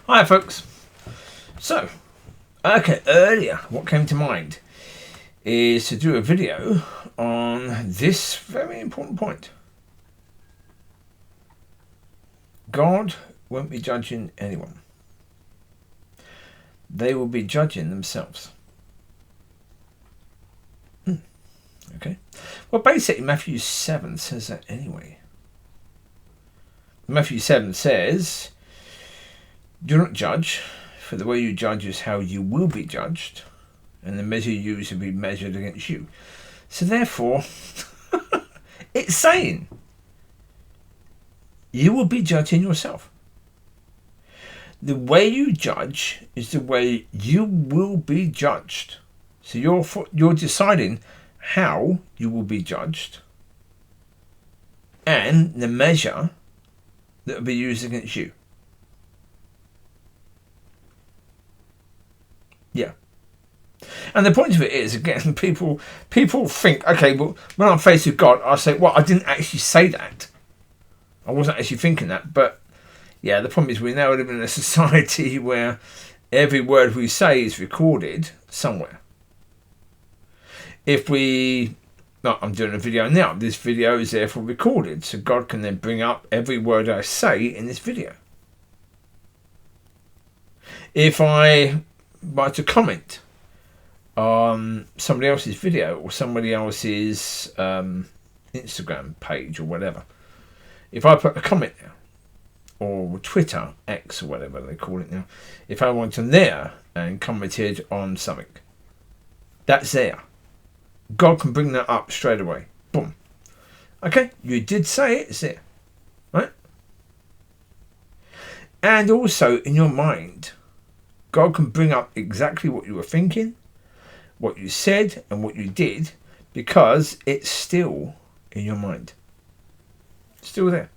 Hi folks. So, earlier what came to mind is to do a video on this very important point. God won't be judging anyone. They will be judging themselves. Okay. Well, basically Matthew 7 says that anyway. Matthew 7 says, "Do not judge, for the way you judge is how you will be judged, and the measure you use will be measured against you." So therefore, it's saying you will be judging yourself. The way you judge is the way you will be judged. So you're deciding how you will be judged and the measure that will be used against you. Yeah. And the point of it is, again, people think, okay, well, when I'm faced with God, I say, well, I didn't actually say that. I wasn't actually thinking that. But, yeah, the problem is we now live in a society where every word we say is recorded somewhere. I'm doing a video now. This video is therefore recorded, so God can then bring up every word I say in this video. If I write a comment on somebody else's video or somebody else's Instagram page or whatever, if I put a comment there, or Twitter, X or whatever they call it now, if I went on there and commented on something, that's there. God can bring that up straight away. Boom. Okay, you did say it, it's there. Right? And also in your mind, God can bring up exactly what you were thinking, what you said, and what you did, because it's still in your mind. Still there.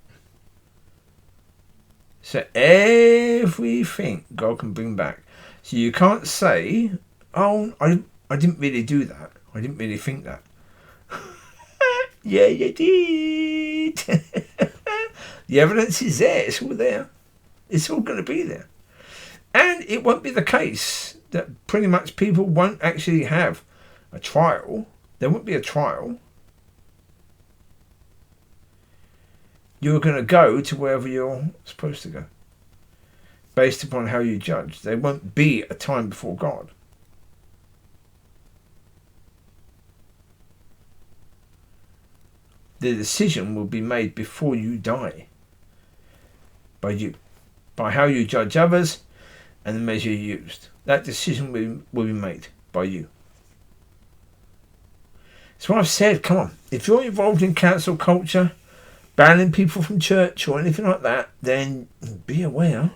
So everything God can bring back. So you can't say, oh, I didn't really do that. I didn't really think that. Yeah, you did. The evidence is there. It's all there. It's all going to be there. And it won't be the case that pretty much people won't actually have a trial. There won't be a trial. You're going to go to wherever you're supposed to go, based upon how you judge. There won't be a time before God. The decision will be made before you die. By you. By how you judge others and the measure you used. That decision will be made by you. So I've said, come on, if you're involved in cancel culture, banning people from church or anything like that, then be aware.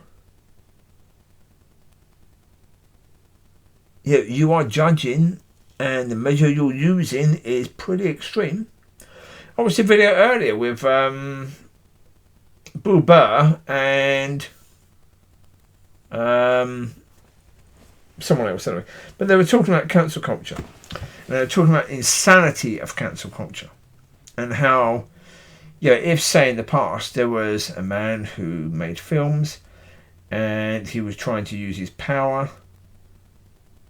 Yeah, you are judging and the measure you're using is pretty extreme. I watched a video earlier with Bill Burr and someone else anyway. But they were talking about cancel culture. And they were talking about insanity of cancel culture. And how, if say in the past there was a man who made films and he was trying to use his power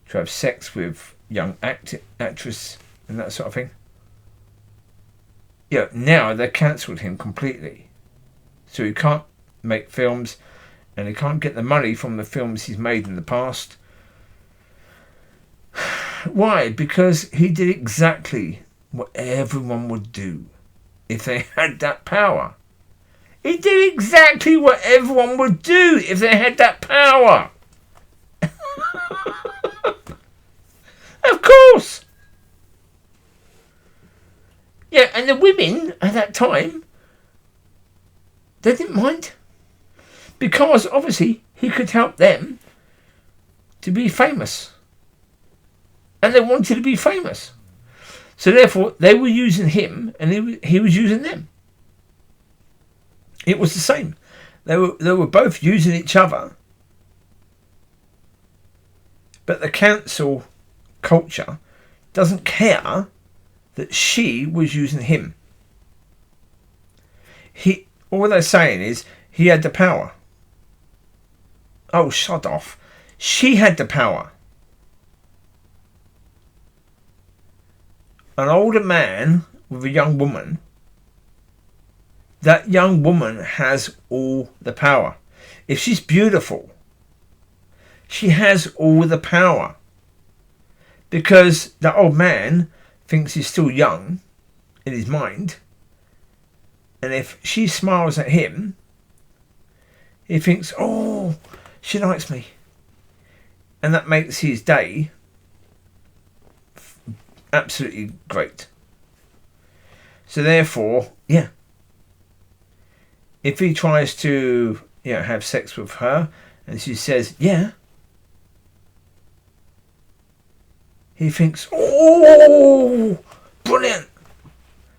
to have sex with young actress and that sort of thing. Now they've cancelled him completely. So he can't make films and he can't get the money from the films he's made in the past. Why? Because he did exactly what everyone would do if they had that power. He did exactly what everyone would do if they had that power. Of course. Yeah, and the women at that time, they didn't mind. Because obviously he could help them to be famous. And they wanted to be famous. So therefore they were using him and he was using them. It was the same. They were both using each other. But the cancel culture doesn't care that she was using him. All they're saying is he had the power. Oh, shut off. She had the power. An older man with a young woman. That young woman has all the power. If she's beautiful, she has all the power. Because that old man thinks he's still young in his mind. And if she smiles at him, he thinks, oh, she likes me. And that makes his day absolutely great. So therefore, yeah. If he tries to, have sex with her and she says, yeah, he thinks, oh, brilliant.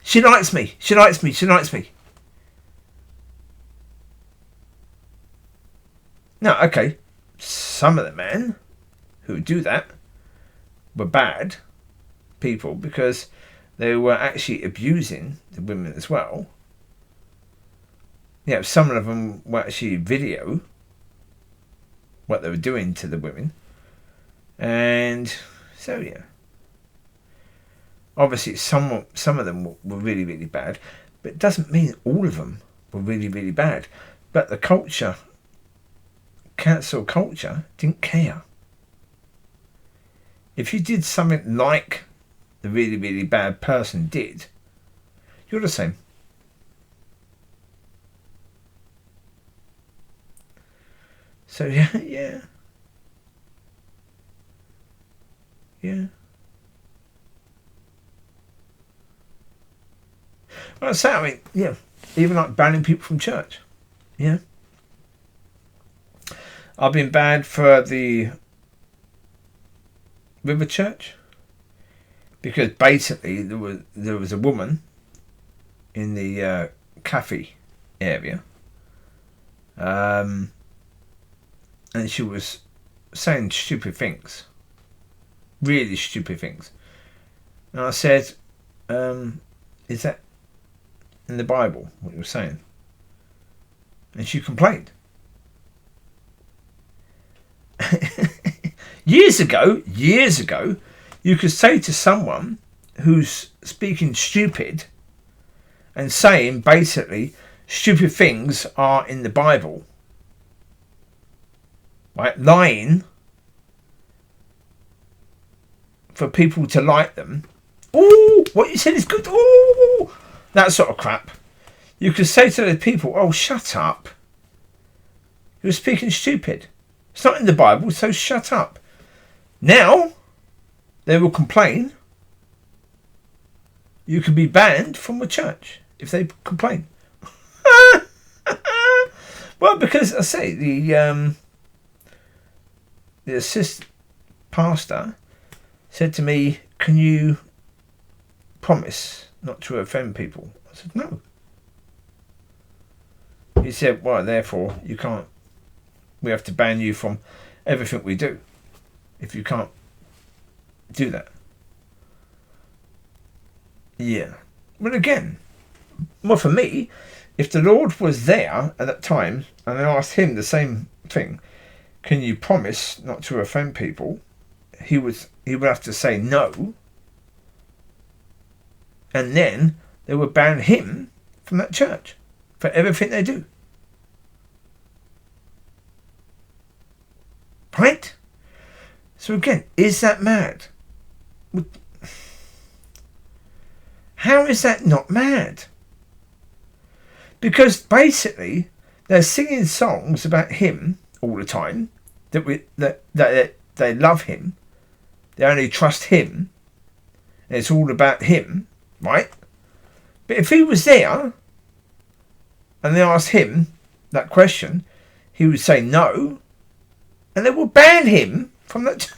She likes me. She likes me. She likes me. Now, okay, some of the men who do that were bad people because they were actually abusing the women as well. Some of them were actually video what they were doing to the women. And so, yeah. Obviously, some of them were really, really bad. But it doesn't mean all of them were really, really bad. But the culture, cancel culture, didn't care. If you did something like the really, really bad person did, you're the same. So, yeah. Well, I say, even like banning people from church. Yeah. I've been banned for the River Church because basically there was a woman in the cafe area, and she was saying stupid things, really stupid things. And I said, "Is that in the Bible? What you're saying?" And she complained. Years ago, you could say to someone who's speaking stupid and saying basically stupid things are in the Bible, right? Lying for people to like them. Oh, what you said is good. Oh, that sort of crap. You could say to the people, "Oh, shut up. You're speaking stupid. It's not in the Bible, so shut up." Now, they will complain. You can be banned from a church if they complain. Well, because I say the assistant pastor said to me, "Can you promise not to offend people?" I said, "No." He said, "Well, therefore, you can't. We have to ban you from everything we do if you can't do that." Yeah. But again, well, for me, if the Lord was there at that time and I asked him the same thing, "Can you promise not to offend people?" He would have to say no. And then they would ban him from that church for everything they do. Right? So again, is that mad? How is that not mad? Because basically they're singing songs about him all the time, that they love him, they only trust him, and it's all about him, right? But if he was there and they asked him that question, he would say no, and they will ban him from that.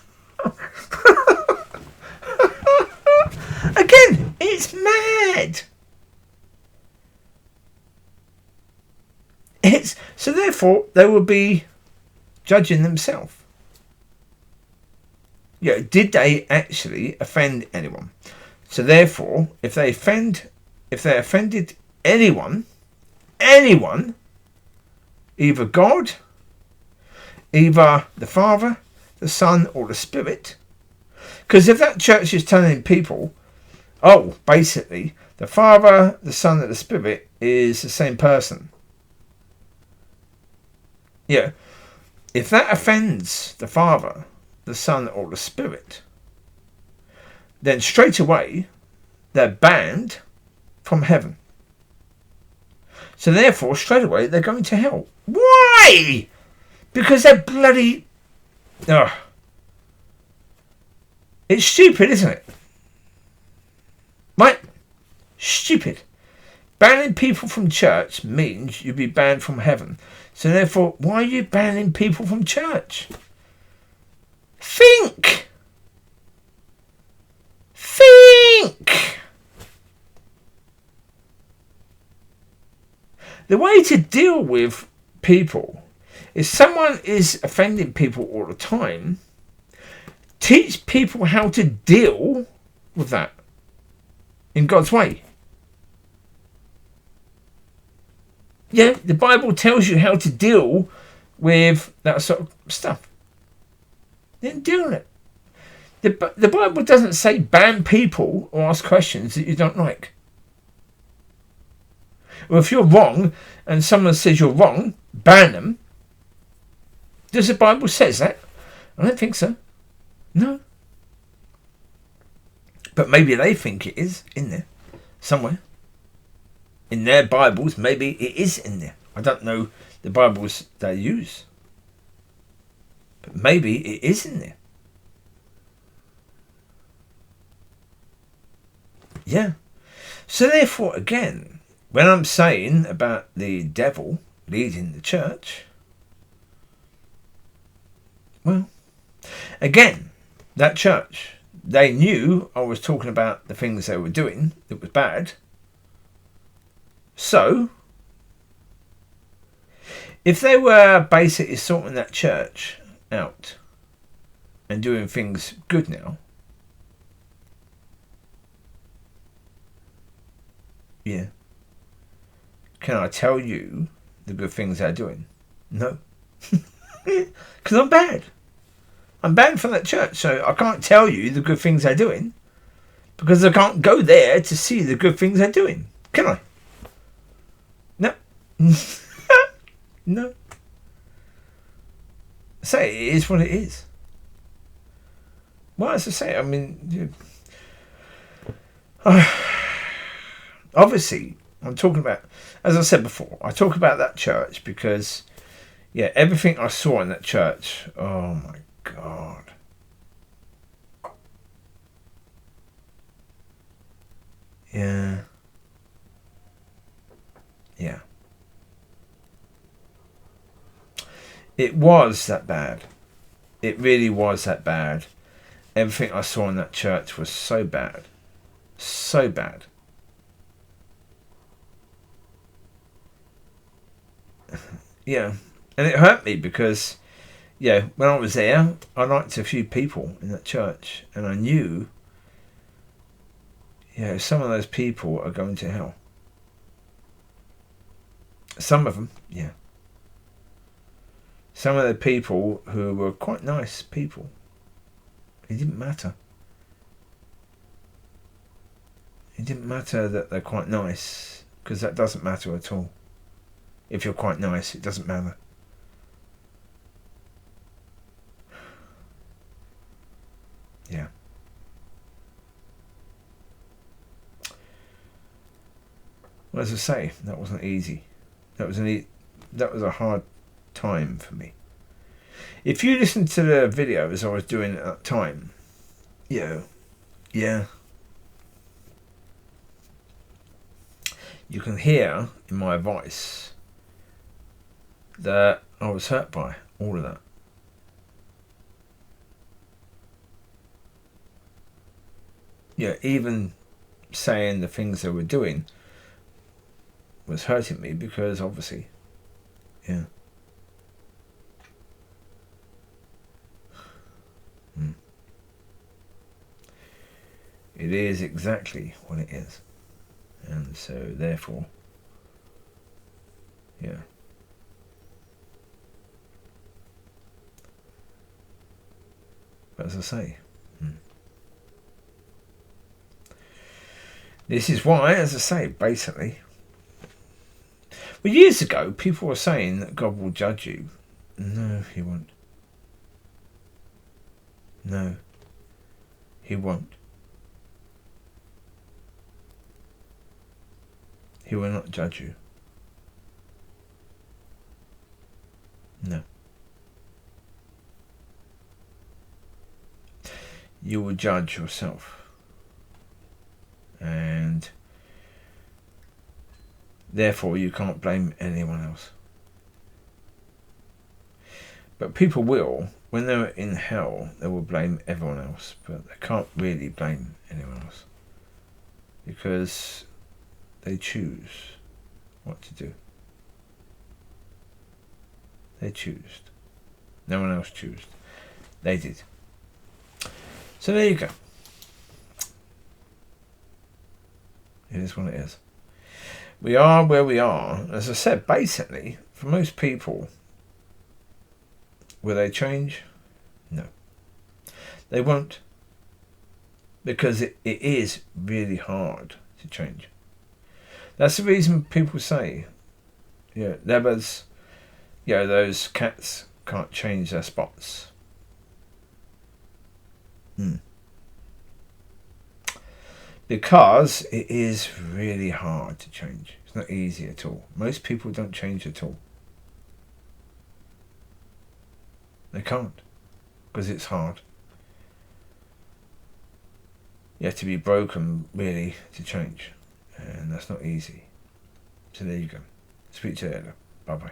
Again, it's mad. So therefore they will be judging themselves. Did they actually offend anyone? So therefore, if they offended anyone, either God, either the Father, the Son, or the Spirit. Because if that church is telling people, oh, basically, the Father, the Son, and the Spirit is the same person. Yeah. If that offends the Father, the Son, or the Spirit, then straight away they're banned from heaven. So therefore, straight away they're going to hell. Why? Because they're bloody... Ugh. It's stupid, isn't it? Right? Stupid. Banning people from church means you'll be banned from heaven. So therefore, why are you banning people from church? Think! Think! The way to deal with people, if someone is offending people all the time, teach people how to deal with that in God's way. Yeah, the Bible tells you how to deal with that sort of stuff. Then deal with it. The Bible doesn't say ban people or ask questions that you don't like. Well, if you're wrong and someone says you're wrong, ban them. Does the Bible says that? I don't think so. No. But maybe they think it is in there somewhere. In their Bibles, maybe it is in there. I don't know the Bibles they use. But maybe it is in there. Yeah. So therefore, again, when I'm saying about the devil leading the church, well, again, that church, they knew I was talking about the things they were doing that was bad. So, if they were basically sorting that church out and doing things good now, yeah, can I tell you the good things they're doing? No. Because I'm bad. I'm banned from that church, so I can't tell you the good things they're doing because I can't go there to see the good things they're doing. Can I? No. No. Say it is what it is. Well, as I say, I mean, obviously, I'm talking about, as I said before, I talk about that church because, yeah, everything I saw in that church, oh my God. Yeah. Yeah. It was that bad. It really was that bad. Everything I saw in that church was so bad. So bad. Yeah. And it hurt me because, yeah, when I was there, I liked a few people in that church. And I knew, yeah, some of those people are going to hell. Some of them, yeah. Some of the people who were quite nice people, it didn't matter. It didn't matter that they're quite nice, because that doesn't matter at all. If you're quite nice, it doesn't matter. Yeah. Well, as I say, that wasn't easy. That was a hard time for me. If you listen to the video as I was doing at that time, yeah, you can hear in my voice that I was hurt by all of that. Yeah, even saying the things they were doing was hurting me because obviously, yeah. It is exactly what it is. And so therefore, yeah. But as I say, this is why, as I say, basically. Well, years ago, people were saying that God will judge you. No, he won't. No, he won't. He will not judge you. No. You will judge yourself. And therefore you can't blame anyone else. But people will, when they're in hell, they will blame everyone else, but they can't really blame anyone else because they choose what to do. They choose. No one else chose. They did. So there you go. It is what it is. We are where we are. As I said, basically, for most people, will they change? No. They won't. Because it is really hard to change. That's the reason people say, leopards, those cats can't change their spots. Because it is really hard to change. It's not easy at all. Most people don't change at all. They can't. Because it's hard. You have to be broken, really, to change. And that's not easy. So there you go. Speak to you later. Bye-bye.